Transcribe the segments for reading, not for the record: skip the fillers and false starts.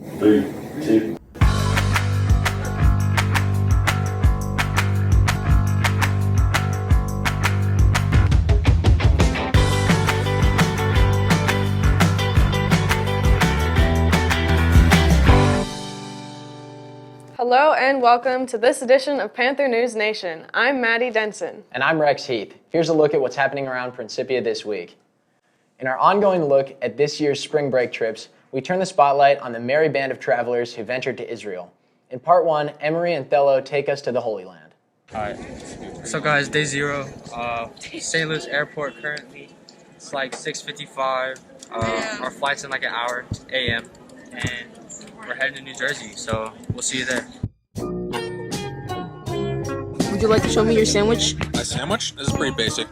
3, 2. Hello and welcome to this edition of Panther News Nation. I'm Maddie Denson. And I'm Rex Heath. Here's a look at what's happening around Principia this week. In our ongoing look at this year's spring break trips, we turn the spotlight on the merry band of travelers who ventured to Israel. In part 1, Emery and Thello take us to the Holy Land. Alright, so guys, day 0, St. Louis Airport currently. It's like 6:55. Our flight's in like an hour, a.m. and we're heading to New Jersey, so we'll see you there. Would you like to show me your sandwich? My sandwich? This is pretty basic.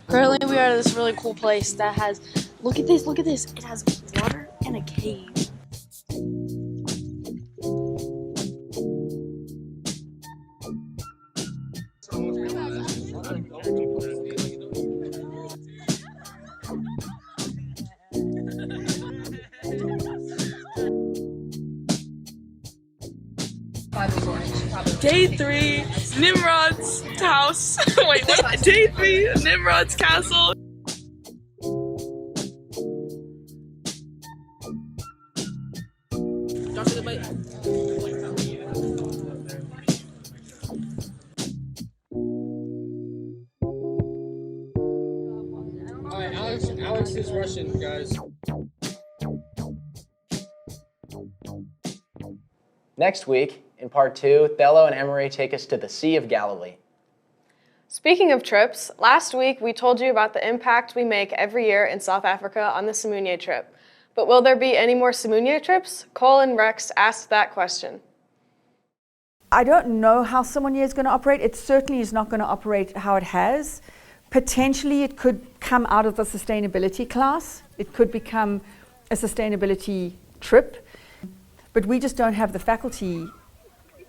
Currently, we are at this really cool place that has, look at this, it has water and a cave. Day 3, Nimrod's house. Wait, what? Day 3, Nimrod's castle. Alright, Alex is Russian, guys. Next week, in part 2, Thello and Emery take us to the Sea of Galilee. Speaking of trips, last week we told you about the impact we make every year in South Africa on the Simunye trip. But will there be any more Simunye trips? Cole and Rex asked that question. I don't know how Simunye is going to operate. It certainly is not going to operate how it has. Potentially it could come out of the sustainability class. It could become a sustainability trip. But we just don't have the faculty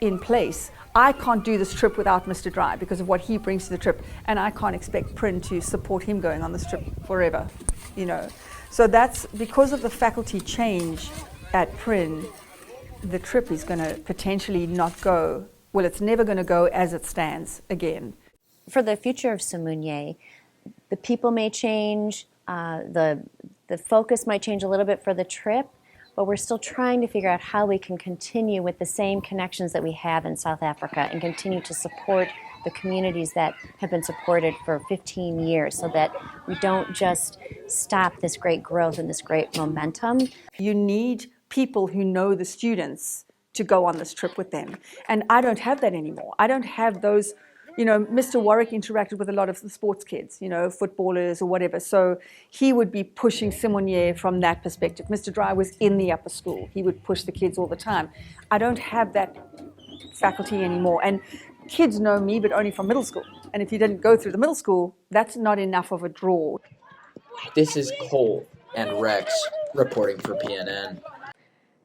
in place. I can't do this trip without Mr. Dry because of what he brings to the trip, and I can't expect Prin to support him going on this trip forever, you know. So that's because of the faculty change at Prin, the trip is going to potentially not go, well, it's never going to go as it stands again. For the future of Simunye, the people may change, the focus might change a little bit for the trip, but we're still trying to figure out how we can continue with the same connections that we have in South Africa and continue to support the communities that have been supported for 15 years so that we don't just stop this great growth and this great momentum. You need people who know the students to go on this trip with them. And I don't have that anymore. I don't have those, you know, Mr. Warwick interacted with a lot of the sports kids, you know, footballers or whatever. So he would be pushing Simunye from that perspective. Mr. Dry was in the upper school. He would push the kids all the time. I don't have that faculty anymore. And kids know me, but only from middle school. And if you didn't go through the middle school, that's not enough of a draw. This is Cole and Rex reporting for PNN.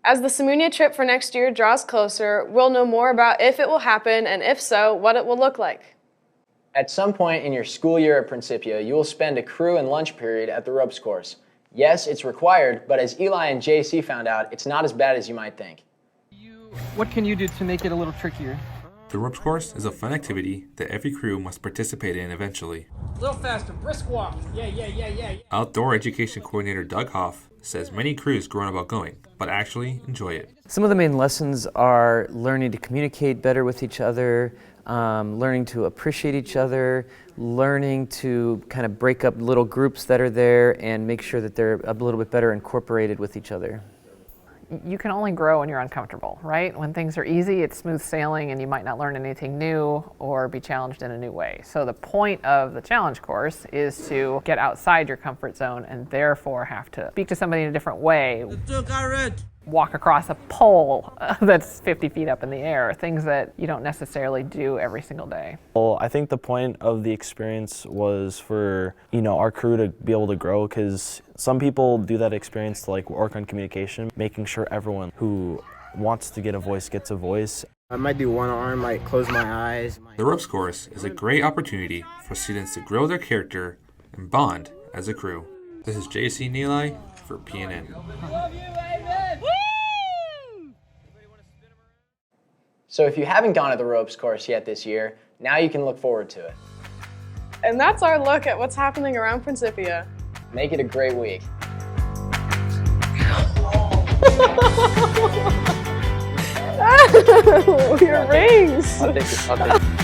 As the Simunye trip for next year draws closer, we'll know more about if it will happen and if so, what it will look like. At some point in your school year at Principia, you will spend a crew and lunch period at the ropes course. Yes, it's required, but as Eli and JC found out, it's not as bad as you might think. What can you do to make it a little trickier? The ropes course is a fun activity that every crew must participate in eventually. A little faster, brisk walk. Yeah. Outdoor Education Coordinator Doug Hoff says many crews go on about going, but actually enjoy it. Some of the main lessons are learning to communicate better with each other, learning to appreciate each other, learning to kind of break up little groups that are there and make sure that they're a little bit better incorporated with each other. You can only grow when you're uncomfortable, right? When things are easy, it's smooth sailing and you might not learn anything new or be challenged in a new way. So the point of the challenge course is to get outside your comfort zone and therefore have to speak to somebody in a different way. walk across a pole that's 50 feet up in the air, things that you don't necessarily do every single day. Well, I think the point of the experience was for, our crew to be able to grow, because some people do that experience to work on communication, making sure everyone who wants to get a voice gets a voice. I might do one arm, might close my eyes. The ropes course is a great opportunity for students to grow their character and bond as a crew. This is JC Neeli for PNN. So if you haven't gone to the ropes course yet this year, now you can look forward to it. And that's our look at what's happening around Principia. Make it a great week. Your rings! I'll take it.